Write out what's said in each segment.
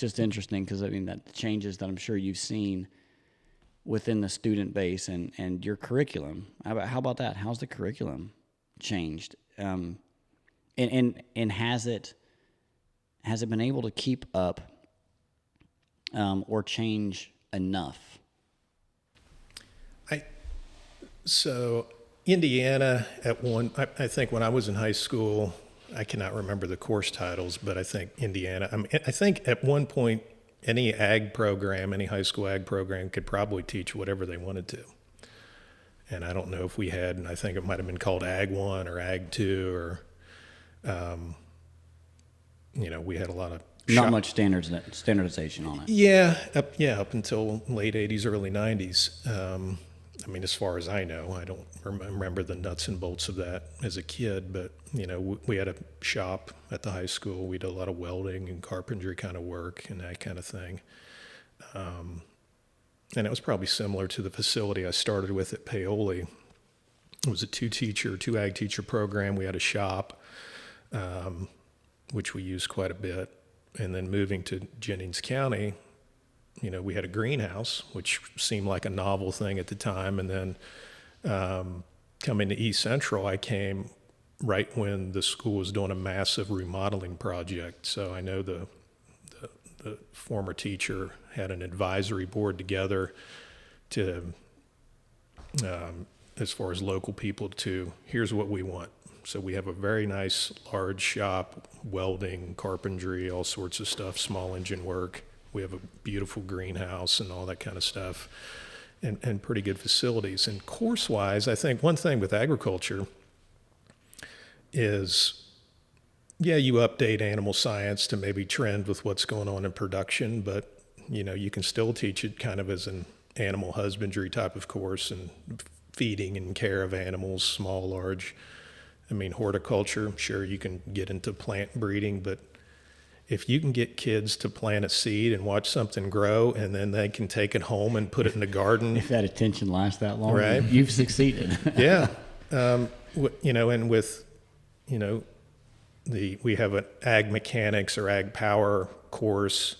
just interesting because, I mean, that changes that I'm sure you've seen within the student base and your curriculum. How about that? How's the curriculum changed? And has it been able to keep up or change enough? So Indiana I think when I was in high school, I cannot remember the course titles, but I think Indiana, I think at one point any ag program, any high school ag program could probably teach whatever they wanted to. And I don't know if we had, and I think it might have been called Ag 1 or Ag 2 or, we had a lot of Not much standardization on it. Yeah, up until late 80s, early 90s. As far as I know, I don't remember the nuts and bolts of that as a kid, but, we had a shop at the high school. We did a lot of welding and carpentry kind of work and that kind of thing. And it was probably similar to the facility I started with at Paoli. It was a two ag teacher program. We had a shop, which we used quite a bit. And then moving to Jennings County, we had a greenhouse, which seemed like a novel thing at the time. And then coming to East Central, I came right when the school was doing a massive remodeling project. So I know the former teacher had an advisory board together to, as far as local people, to here's what we want. So we have a very nice large shop, welding, carpentry, all sorts of stuff, small engine work. We have a beautiful greenhouse and all that kind of stuff, and pretty good facilities. And course-wise, I think one thing with agriculture is, you update animal science to maybe trend with what's going on in production, but, you can still teach it kind of as an animal husbandry type of course and feeding and care of animals, small, large. Horticulture, sure, you can get into plant breeding, but if you can get kids to plant a seed and watch something grow and then they can take it home and put it in the garden. If that attention lasts that long, right? You've succeeded. Yeah. And with, we have an ag mechanics or ag power course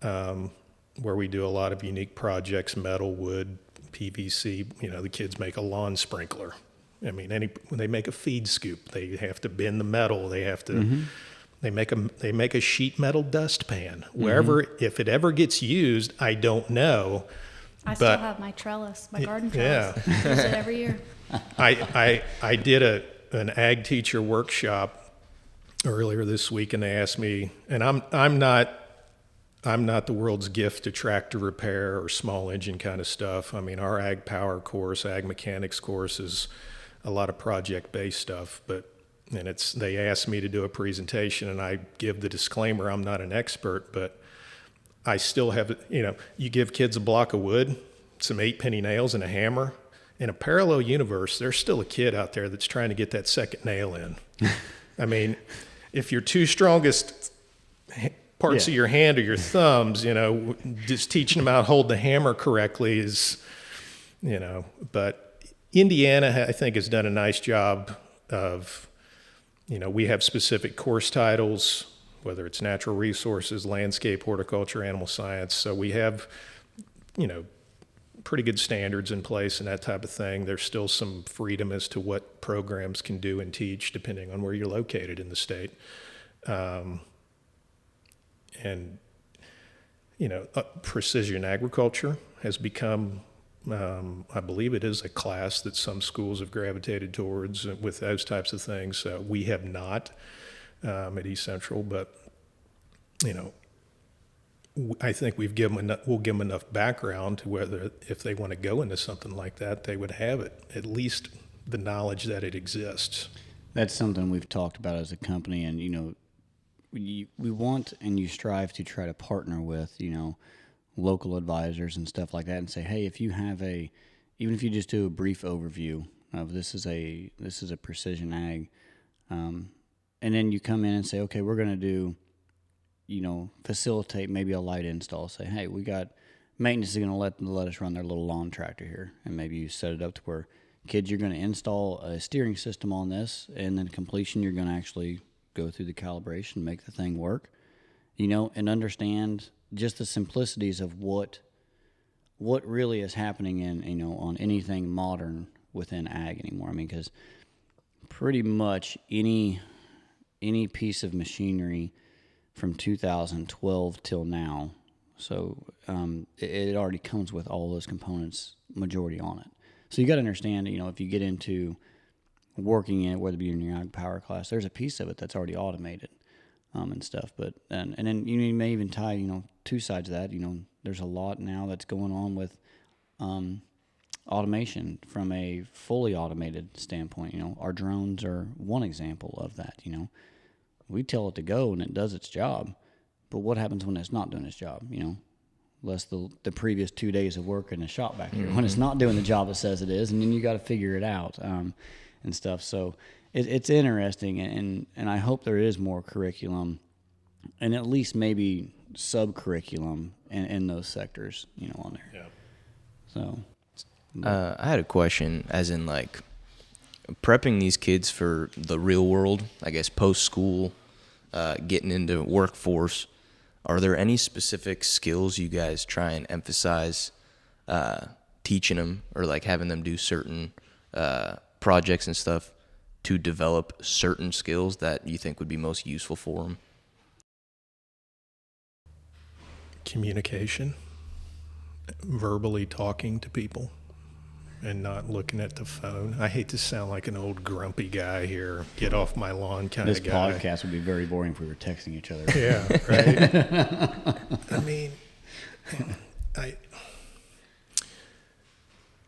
where we do a lot of unique projects, metal, wood, PVC. The kids make a lawn sprinkler. When they make a feed scoop, they have to bend the metal. They have to, they make a sheet metal dustpan. Wherever, if it ever gets used, I don't know. I still have my trellis, my garden trellis. Yeah. Use it every year. I did an ag teacher workshop earlier this week, and they asked me, and I'm not the world's gift to tractor repair or small engine kind of stuff. Our ag power course, ag mechanics course is a lot of project-based stuff, they asked me to do a presentation, and I give the disclaimer, I'm not an expert, but I still have, you give kids a block of wood, some 8-penny nails and a hammer. In a parallel universe, there's still a kid out there that's trying to get that second nail in. If your two strongest parts of your hand are your thumbs, just teaching them how to hold the hammer correctly is, but Indiana, I think, has done a nice job of, we have specific course titles, whether it's natural resources, landscape, horticulture, animal science. So we have, pretty good standards in place and that type of thing. There's still some freedom as to what programs can do and teach depending on where you're located in the state. Precision agriculture has become, I believe it is a class that some schools have gravitated towards with those types of things. We have not at East Central, but I think we'll give them enough background to whether if they want to go into something like that, they would have it, at least the knowledge that it exists. That's something we've talked about as a company, and we want and you strive to try to partner with local advisors and stuff like that, and say, hey, if you have even if you just do a brief overview of this is a precision ag, and then you come in and say, okay, we're going to do, facilitate maybe a light install. Say, hey, we got maintenance is going to let us run their little lawn tractor here, and maybe you set it up to where kids, you're going to install a steering system on this, and then completion, you're going to actually go through the calibration, make the thing work. and understand just the simplicities of what really is happening in, on anything modern within ag anymore. I mean, because pretty much any piece of machinery from 2012 till now, so it already comes with all those components, majority on it. So you got to understand, if you get into working in it, whether it be in your ag power class, there's a piece of it that's already automated and stuff. But and then you may even tie, two sides of that. There's a lot now that's going on with automation from a fully automated standpoint. Our drones are one example of that. We tell it to go and it does its job, but what happens when it's not doing its job? Less the previous 2 days of work in the shop back here, when it's not doing the job it says it is, and then you got to figure it out and stuff. So it's interesting, and I hope there is more curriculum, and at least maybe sub-curriculum in those sectors, on there. Yeah. So, I had a question, as in like prepping these kids for the real world, I guess post-school, getting into workforce. Are there any specific skills you guys try and emphasize teaching them, or like having them do certain projects and stuff to develop certain skills that you think would be most useful for them? Communication, verbally talking to people and not looking at the phone. I hate to sound like an old grumpy guy here, get off my lawn kind this of guy. This podcast would be very boring if we were texting each other. Yeah, right. I mean,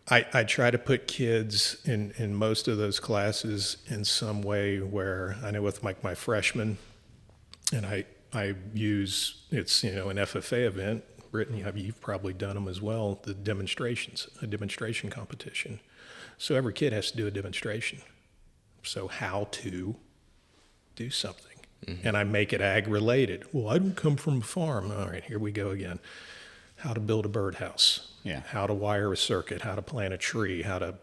I try to put kids in most of those classes in some way where I know with my freshmen, and I use, it's, an FFA event. Brittany, you've probably done them as well, a demonstration competition. So every kid has to do a demonstration. So how to do something. Mm-hmm. And I make it ag related. Well, I don't come from a farm. All right, here we go again. How to build a birdhouse. Yeah. How to wire a circuit, how to plant a tree, how to,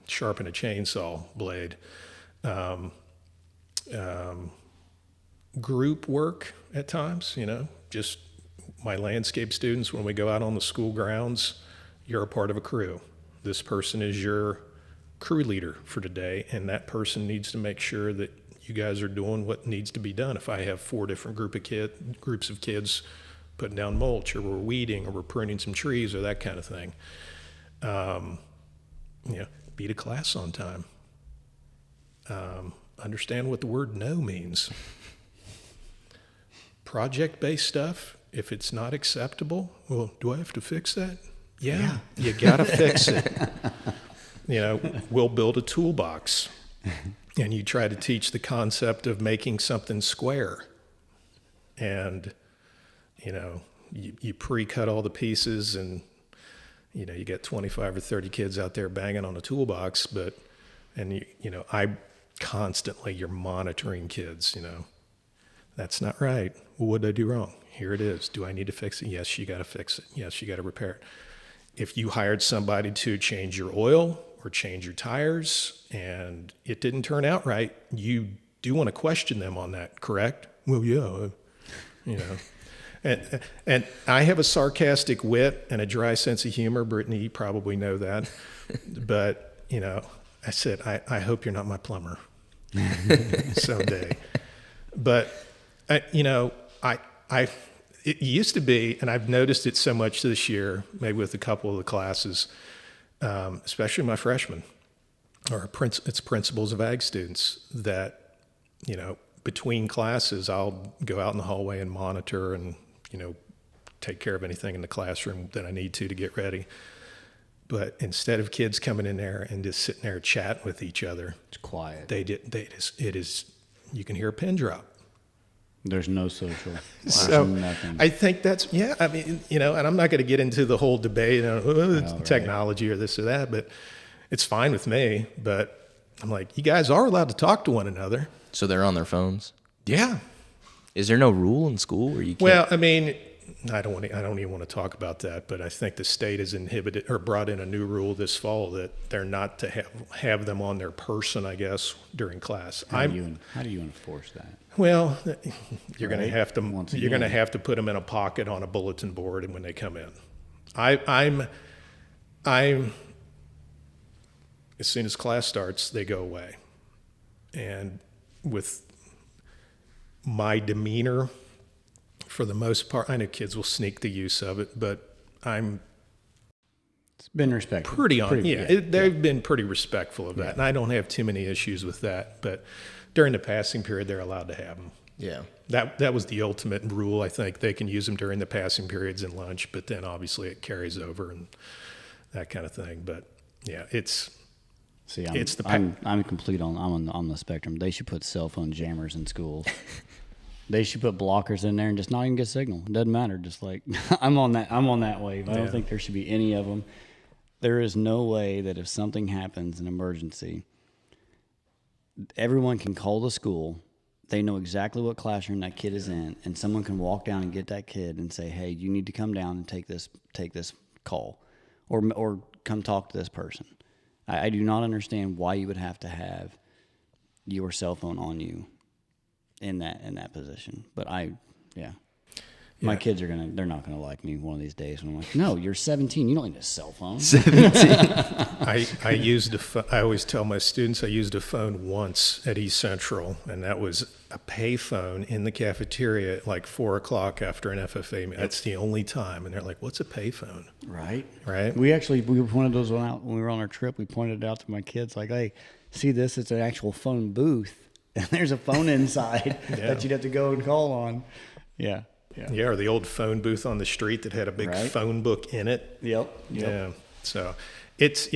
sharpen a chainsaw blade. Group work at times, just my landscape students, when we go out on the school grounds, you're a part of a crew. This person is your crew leader for today, and that person needs to make sure that you guys are doing what needs to be done. If I have 4 different groups of kids putting down mulch, or we're weeding, or we're pruning some trees, or that kind of thing, be to class on time. Understand what the word no means. Project-based stuff, if it's not acceptable, well, do I have to fix that? Yeah. You got to fix it. We'll build a toolbox, and you try to teach the concept of making something square. And, you pre-cut all the pieces, and, you get 25 or 30 kids out there banging on a toolbox, I constantly, you're monitoring kids, That's not right. Well, what did I do wrong? Here it is. Do I need to fix it? Yes, you got to fix it. Yes, you got to repair it. If you hired somebody to change your oil or change your tires and it didn't turn out right, you do want to question them on that, correct? Well, yeah, And I have a sarcastic wit and a dry sense of humor. Brittany, you probably know that. But, I said, I hope you're not my plumber someday. But, it used to be, and I've noticed it so much this year, maybe with a couple of the classes, especially my freshmen, it's principals of ag students, that, between classes, I'll go out in the hallway and monitor and, take care of anything in the classroom that I need to get ready. But instead of kids coming in there and just sitting there chatting with each other, it's quiet. It is, you can hear a pin drop. There's no social. So nothing. I think that's, and I'm not going to get into the whole debate on technology or this or that, but it's fine with me. But I'm like, you guys are allowed to talk to one another. So they're on their phones? Yeah. Is there no rule in school where you can't? Well, I don't even want to talk about that, but I think the state has inhibited or brought in a new rule this fall that they're not to have them on their person, I guess, during class. How do you enforce that? Well, you're going to Right. have to Once you're going to again. have to put them in a pocket on a bulletin board and when they come in. I'm as soon as class starts, they go away. And with my demeanor, for the most part, I know kids will sneak the use of it, but I'm It's been respected. they've been pretty respectful of that, and I don't have too many issues with that. But during the passing period, they're allowed to have them. Yeah. That was the ultimate rule. I think they can use them during the passing periods and lunch, but then obviously it carries over and that kind of thing. But yeah, See, it's I'm complete on the spectrum. They should put cell phone jammers in schools. They should put blockers in there and just not even get signal. It doesn't matter. Just like I'm on that wave. I don't think there should be any of them. There is no way that if something happens, an emergency, everyone can call the school. They know exactly what classroom that kid is in, and someone can walk down and get that kid and say, "Hey, you need to come down and take this call, or come talk to this person." I do not understand why you would have to have your cell phone on you in that position. But my kids they're not gonna like me one of these days when I'm like, no, you're 17, you don't need a cell phone. 17. I always tell my students I used a phone once at East Central, and that was a pay phone in the cafeteria at like 4:00 after an FFA meeting. That's the only time. And they're like, what's a pay phone? Right. Right. We pointed those one out when we were on our trip. We pointed it out to my kids, like, hey, see this? It's an actual phone booth, and there's a phone inside that you'd have to go and call on. Yeah. Yeah, or the old phone booth on the street that had a big phone book in it. Yep. Yeah. So it's,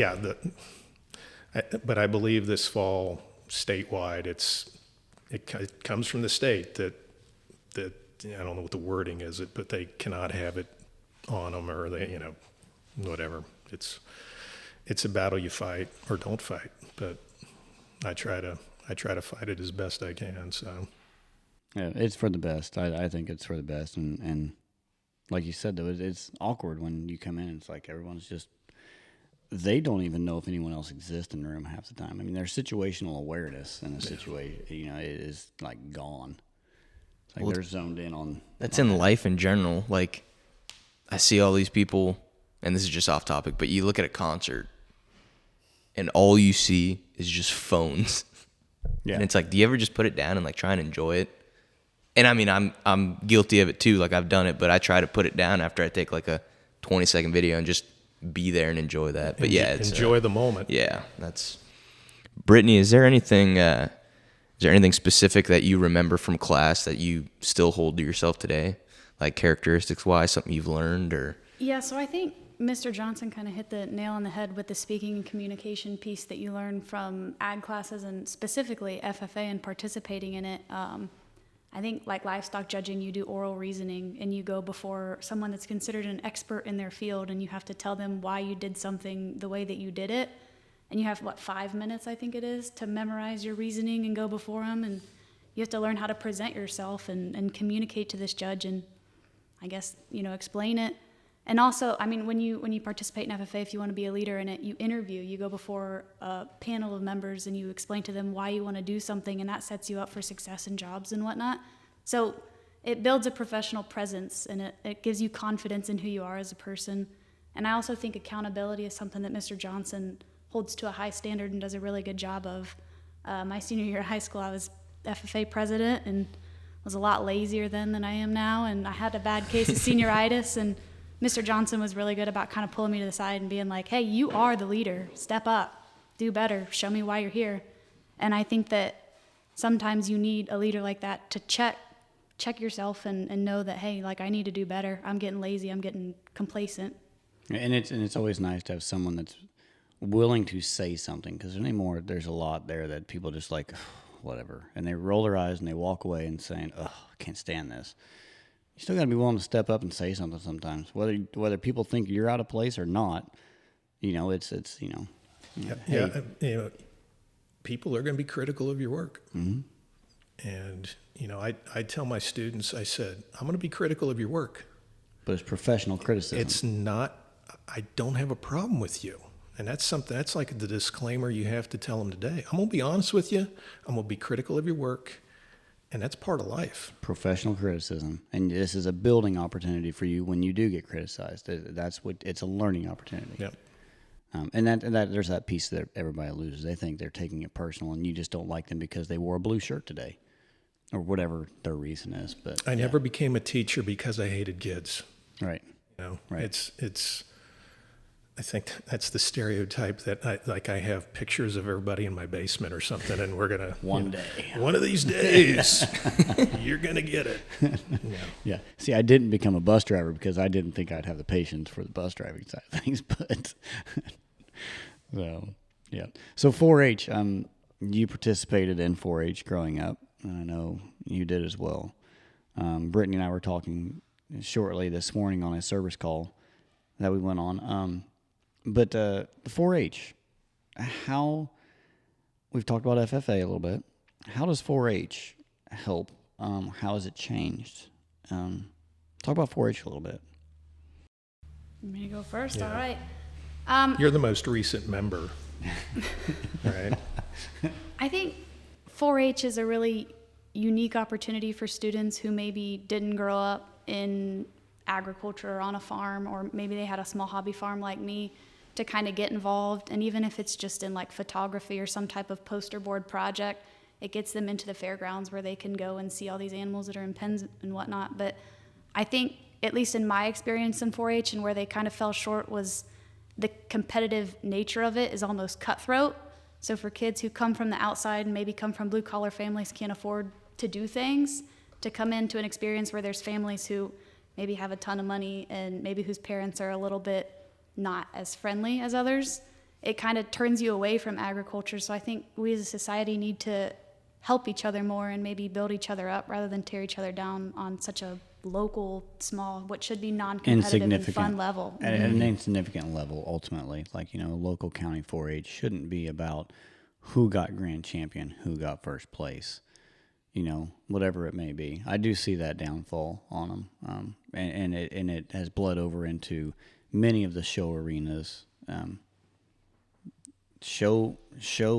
but I believe this fall statewide, it comes from the state that I don't know what the wording is, but they cannot have it on them, or they, whatever. It's a battle you fight or don't fight, but I try to fight it as best I can. So. Yeah, it's for the best. I think it's for the best, and like you said, though, it's awkward when you come in. It's like everyone's just, they don't even know if anyone else exists in the room half the time. I mean, their situational awareness in a situation, it is like gone. It's like they're zoned in on. That's in life in general. Like, I see all these people, and this is just off topic, but you look at a concert, and all you see is just phones. Yeah. And it's like, do you ever just put it down and like try and enjoy it? And I mean, I'm guilty of it too. Like, I've done it, but I try to put it down after I take like a 20-second video and just be there and enjoy that. But yeah, enjoy the moment. Yeah, that's. Brittany, is there anything specific that you remember from class that you still hold to yourself today, like characteristics wise, something you've learned or? Yeah, so I think Mr. Johnson kind of hit the nail on the head with the speaking and communication piece that you learn from ag classes and specifically FFA and participating in it. I think like livestock judging, you do oral reasoning and you go before someone that's considered an expert in their field and you have to tell them why you did something the way that you did it. And you have, 5 minutes, I think it is, to memorize your reasoning and go before them. And you have to learn how to present yourself and communicate to this judge and, I guess, explain it. And also, I mean, when you participate in FFA, if you want to be a leader in it, you interview. You go before a panel of members and you explain to them why you want to do something, and that sets you up for success in jobs and whatnot. So it builds a professional presence, and it gives you confidence in who you are as a person. And I also think accountability is something that Mr. Johnson holds to a high standard and does a really good job of. My senior year of high school, I was FFA president and was a lot lazier then than I am now, and I had a bad case of senioritis, and Mr. Johnson was really good about kind of pulling me to the side and being like, hey, you are the leader. Step up. Do better. Show me why you're here. And I think that sometimes you need a leader like that to check yourself and know that, hey, like, I need to do better. I'm getting lazy. I'm getting complacent. And it's always nice to have someone that's willing to say something, because anymore there's a lot there that people just like, whatever. And they roll their eyes and they walk away and saying, I can't stand this. You still got to be willing to step up and say something sometimes, whether people think you're out of place or not. It's People are going to be critical of your work. Mm-hmm. And I tell my students, I said, I'm going to be critical of your work. But it's professional criticism. It's not, I don't have a problem with you. And that's something, that's like the disclaimer you have to tell them today. I'm going to be honest with you. I'm going to be critical of your work. And that's part of life. Professional criticism. And this is a building opportunity for you when you do get criticized. That's what, it's a learning opportunity. Yep. And that there's that piece that everybody loses. They think they're taking it personal, and you just don't like them because they wore a blue shirt today, or whatever their reason is. But I never became a teacher because I hated kids. Right. You know, Right. It's. I think that's the stereotype that I have pictures of everybody in my basement or something, and we're gonna One day. one of these days, you're gonna get it. Yeah. Yeah. See, I didn't become a bus driver because I didn't think I'd have the patience for the bus driving side of things. But so yeah. So 4-H. You participated in 4-H growing up, and I know you did as well. Brittany and I were talking shortly this morning on a service call that we went on. But the 4-H, how we've talked about FFA a little bit. How does 4-H help? How has it changed? Talk about 4-H a little bit. You want me to go first? Yeah. All right. You're the most recent member, right? I think 4-H is a really unique opportunity for students who maybe didn't grow up in agriculture or on a farm, or maybe they had a small hobby farm like me, to kind of get involved. And even if it's just in like photography or some type of poster board project, it gets them into the fairgrounds where they can go and see all these animals that are in pens and whatnot. But I think, at least in my experience in 4-H, and where they kind of fell short, was the competitive nature of it is almost cutthroat. So for kids who come from the outside and maybe come from blue collar families, can't afford to do things, to come into an experience where there's families who maybe have a ton of money and maybe whose parents are a little bit not as friendly as others, it kind of turns you away from agriculture. So I think we as a society need to help each other more and maybe build each other up rather than tear each other down on such a local, small, what should be non-competitive and fun level. At an insignificant level, ultimately. Like, local county 4-H shouldn't be about who got grand champion, who got first place. Whatever it may be. I do see that downfall on them, and it has bled over into many of the show arenas. Show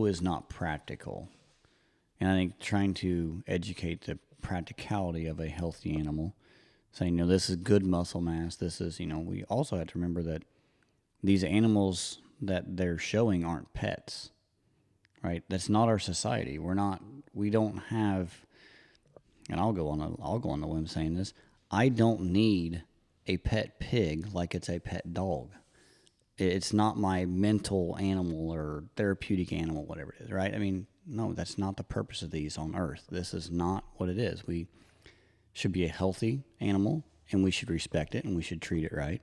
is not practical, and I think trying to educate the practicality of a healthy animal, saying, this is good muscle mass. This is, we also have to remember that these animals that they're showing aren't pets, right? That's not our society. We don't have, and I'll go on the limb saying this, I don't need a pet pig like it's a pet dog. It's not my mental animal or therapeutic animal, whatever it is, right? I mean, no, that's not the purpose of these on Earth. This is not what it is. We should be a healthy animal, and we should respect it, and we should treat it right,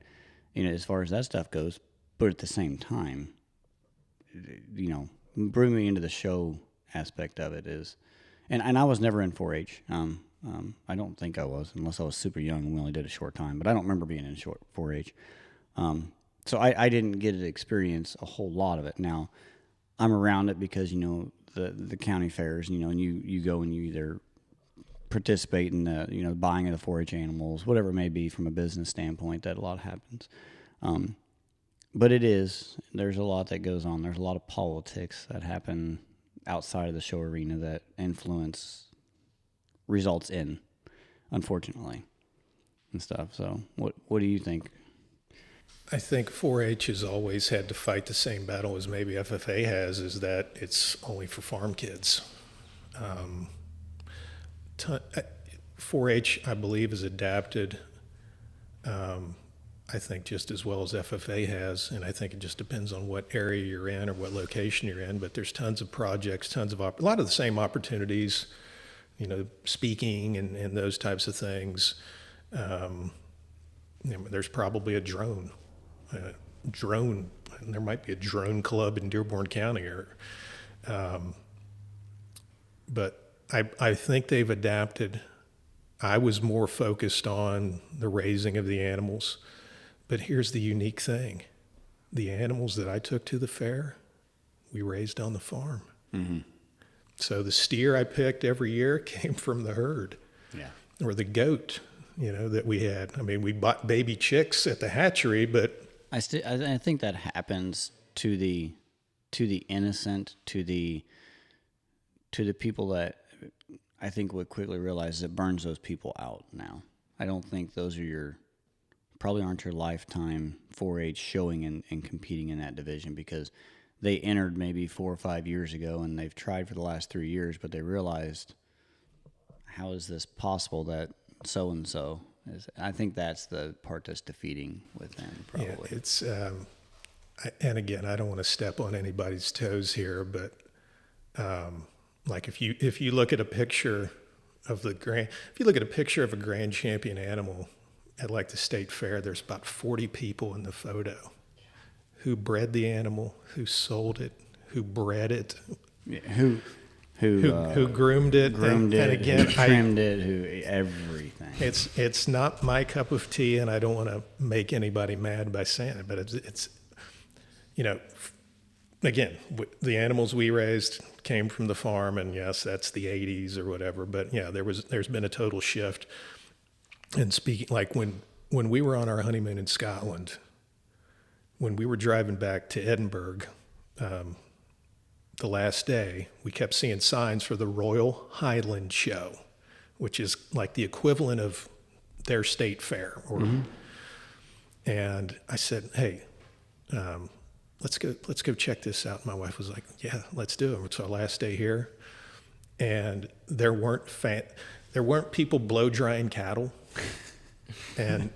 as far as that stuff goes. But at the same time, bring me into the show aspect of it is, and I was never in 4-H. I don't think I was, unless I was super young and we only did a short time. But I don't remember being in 4-H. So I didn't get to experience a whole lot of it. Now, I'm around it because, the county fairs, and you go and you either participate in the, buying of the 4-H animals, whatever it may be from a business standpoint, that a lot happens. But there's a lot that goes on. There's a lot of politics that happen outside of the show arena that results in, unfortunately, and stuff. So what do you think? I think 4-H has always had to fight the same battle as maybe FFA has, is that it's only for farm kids. 4-H, I believe, is adapted, I think, just as well as FFA has, and I think it just depends on what area you're in or what location you're in, but there's tons of projects, a lot of the same opportunities, speaking and those types of things. There's probably a drone, there might be a drone club in Dearborn County, but I think they've adapted. I was more focused on the raising of the animals, but here's the unique thing. The animals that I took to the fair, we raised on the farm. Mm-hmm. So the steer I picked every year came from the herd. Yeah. Or the goat, that we had. I mean, we bought baby chicks at the hatchery, but I think that happens to the innocent, to the people that I think would quickly realize it burns those people out now. I don't think those are probably aren't your lifetime 4-H showing and competing in that division, because they entered maybe 4 or 5 years ago and they've tried for the last 3 years, but they realized, how is this possible that so-and-so is? I think that's the part that's defeating with them, probably. yeah, it's, and again, I don't want to step on anybody's toes here, but like if you look at a picture of a grand champion animal at like the state fair, there's about 40 people in the photo who bred the animal, who sold it, who bred it, Yeah, who groomed it, groomed and it, again, who trimmed it, who everything. it's not my cup of tea, and I don't want to make anybody mad by saying it, but it's again, the animals we raised came from the farm, and yes, that's the 80s or whatever, but yeah, there's been a total shift. And speaking, like when we were on our honeymoon in Scotland, when we were driving back to Edinburgh, the last day, we kept seeing signs for the Royal Highland Show, which is like the equivalent of their state fair. And I said, hey, let's go check this out. My wife was like, yeah, let's do it. It's our last day here. And there weren't people blow drying cattle. And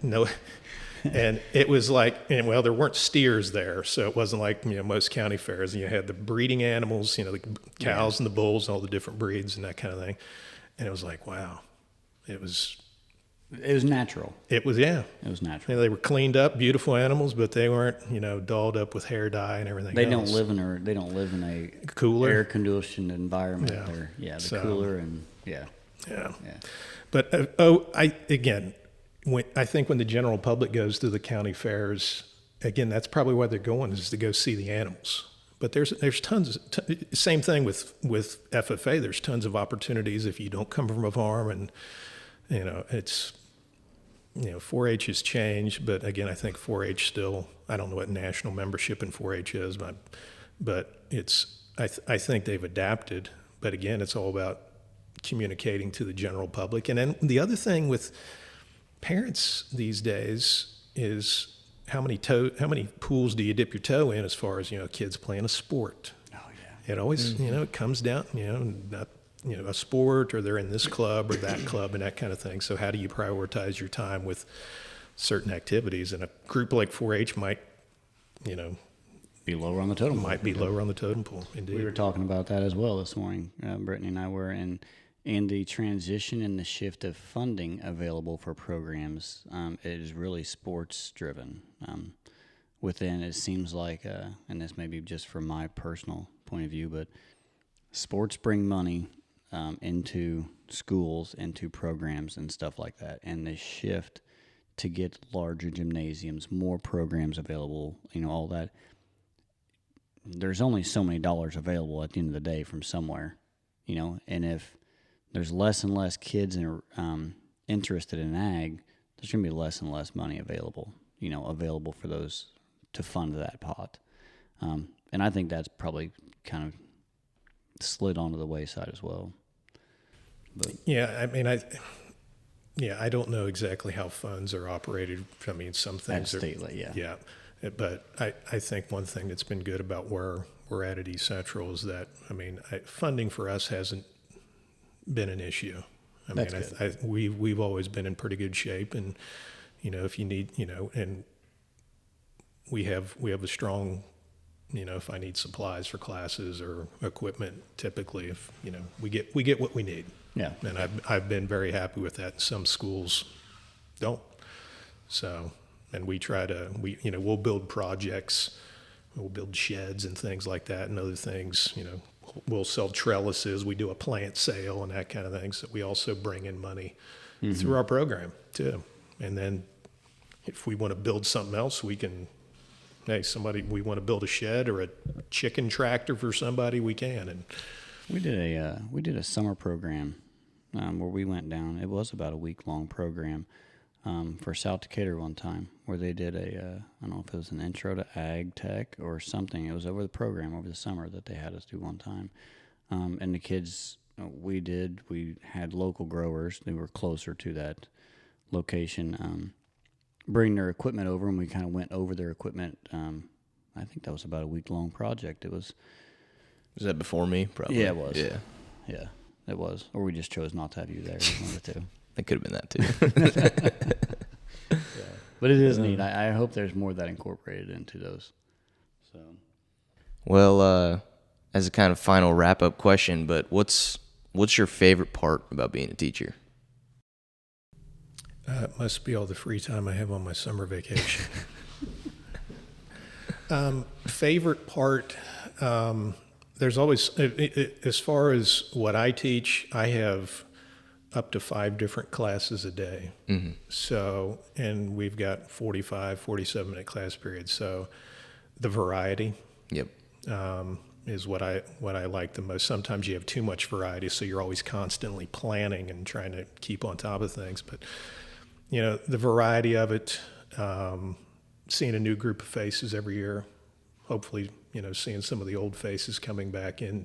it was like, well, there weren't steers there, so it wasn't like most county fairs. You had the breeding animals, the cows and the bulls, and all the different breeds and that kind of thing. And it was like, wow, it was natural. It was, yeah. It was natural. They were cleaned up, beautiful animals, but they weren't, dolled up with hair dye and everything. They else. they don't live in a cooler, air conditioned environment. Yeah. The cooler and yeah. But I think when the general public goes to the county fairs, again, that's probably why they're going, is to go see the animals. But there's tons. Same thing with FFA. There's tons of opportunities if you don't come from a farm, and it's 4-H has changed, but again, I think 4-H still. I don't know what national membership in 4-H is, but it's. I think they've adapted. But again, it's all about communicating to the general public. And then the other thing with parents these days is how many pools do you dip your toe in as far as kids playing a sport. Oh yeah. It always it comes down not a sport, or they're in this club or that club and that kind of thing. So how do you prioritize your time with certain activities? And a group like 4-H might be lower on the totem pole. Might be lower on the totem pole. Indeed. We were talking about that as well this morning. Brittany and I were and the transition and the shift of funding available for programs, it is really sports driven. Within, it seems like, and this may be just from my personal point of view, but sports bring money into schools, into programs and stuff like that. And the shift to get larger gymnasiums, more programs available, all that. There's only so many dollars available at the end of the day from somewhere, and if there's less and less kids interested in ag, there's going to be less and less money available, available for those to fund that pot. And I think that's probably kind of slid onto the wayside as well. But yeah, I mean, I don't know exactly how funds are operated. I mean, some things at state, yeah. But I think one thing that's been good about where we're at East Central is that, funding for us hasn't been an issue. We've always been in pretty good shape, and if you need, and we have a strong, if I need supplies for classes or equipment, typically if we get what we need. Yeah. And I've been very happy with that. Some schools don't. So, and we try to we'll build projects, we'll build sheds and things like that, and other things, we'll sell trellises, we do a plant sale and that kind of thing. So we also bring in money through our program too. And then if we want to build something else, we can, we want to build a shed or a chicken tractor for somebody, we can. And we did a summer program where we went down. It was about a week-long program for South Decatur one time, where they did I don't know if it was an intro to ag tech or something. It was over the program over the summer that they had us do one time. And the kids, we had local growers who were closer to that location, bring their equipment over, and we kind of went over their equipment. I think that was about a week-long project. Was that before me? Probably. Yeah, it was. Yeah, it was. Or we just chose not to have you there. One of the two. It could have been that too. But it is neat. I hope there's more of that incorporated into those. So, well, as a kind of final wrap-up question, but what's your favorite part about being a teacher? It must be all the free time I have on my summer vacation. Favorite part, there's always, as far as what I teach, I have up to 5 different classes a day. Mm-hmm. So, and we've got 45, 47-minute class periods. So the variety Yep. Is what I like the most. Sometimes you have too much variety, so you're always constantly planning and trying to keep on top of things. But, the variety of it, seeing a new group of faces every year, hopefully, seeing some of the old faces coming back in,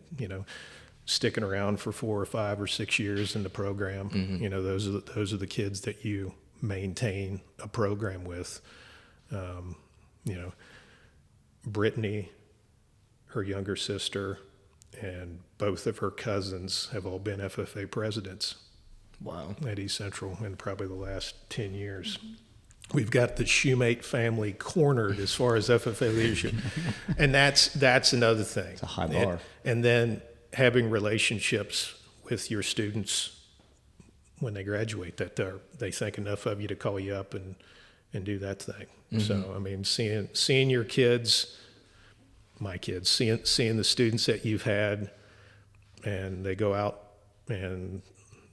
sticking around for 4 or 5 or 6 years in the program. Mm-hmm. Those are the kids that you maintain a program with. Brittany, her younger sister, and both of her cousins have all been FFA presidents. Wow. At East Central in probably the last 10 years. Mm-hmm. We've got the Shumate family cornered as far as FFA leadership. And that's another thing. It's a high bar. And then having relationships with your students when they graduate, that they think enough of you to call you up and do that thing. Mm-hmm. So, I mean, seeing your kids, my kids, seeing the students that you've had, and they go out and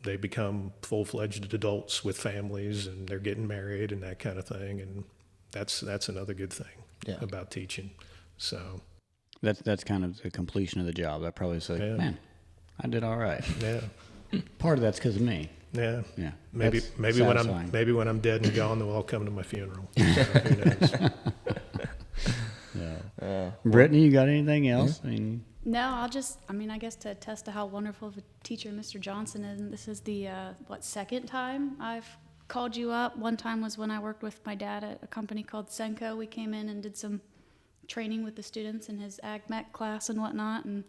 they become full-fledged adults with families, and they're getting married and that kind of thing. And that's another good thing about teaching. So that's kind of the completion of the job. I probably say, man, I did all right. Yeah. Part of that's because of me. Yeah. Yeah. Maybe when I'm dead and gone, they'll all come to my funeral. So who knows? Brittany, you got anything else? I mean, No, I guess to attest to how wonderful of a teacher Mr. Johnson is, and this is the, second time I've called you up. One time was when I worked with my dad at a company called Senko. We came in and did some training with the students in his ag mech class and whatnot, and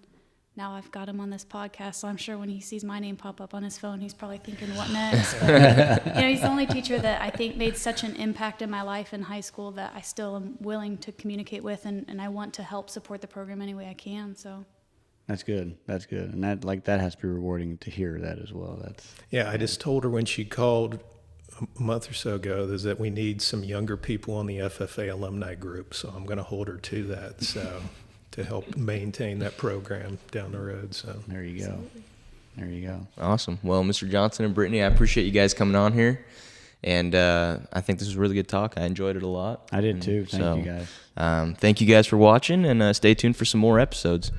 now I've got him on this podcast, so I'm sure when he sees my name pop up on his phone, he's probably thinking, what next? But, he's the only teacher that I think made such an impact in my life in high school that I still am willing to communicate with, and I want to help support the program any way I can, so. That's good. That's good. And that has to be rewarding to hear that as well. I just told her when she called a month or so ago is that we need some younger people on the FFA alumni group, so I'm going to hold her to that. So to help maintain that program down the road. So there you go. Absolutely. There you go. Awesome. Well, Mr. Johnson and Brittany, I appreciate you guys coming on here. And I think this was a really good talk. I enjoyed it a lot. I did too. Thank you guys. Thank you guys for watching, and stay tuned for some more episodes.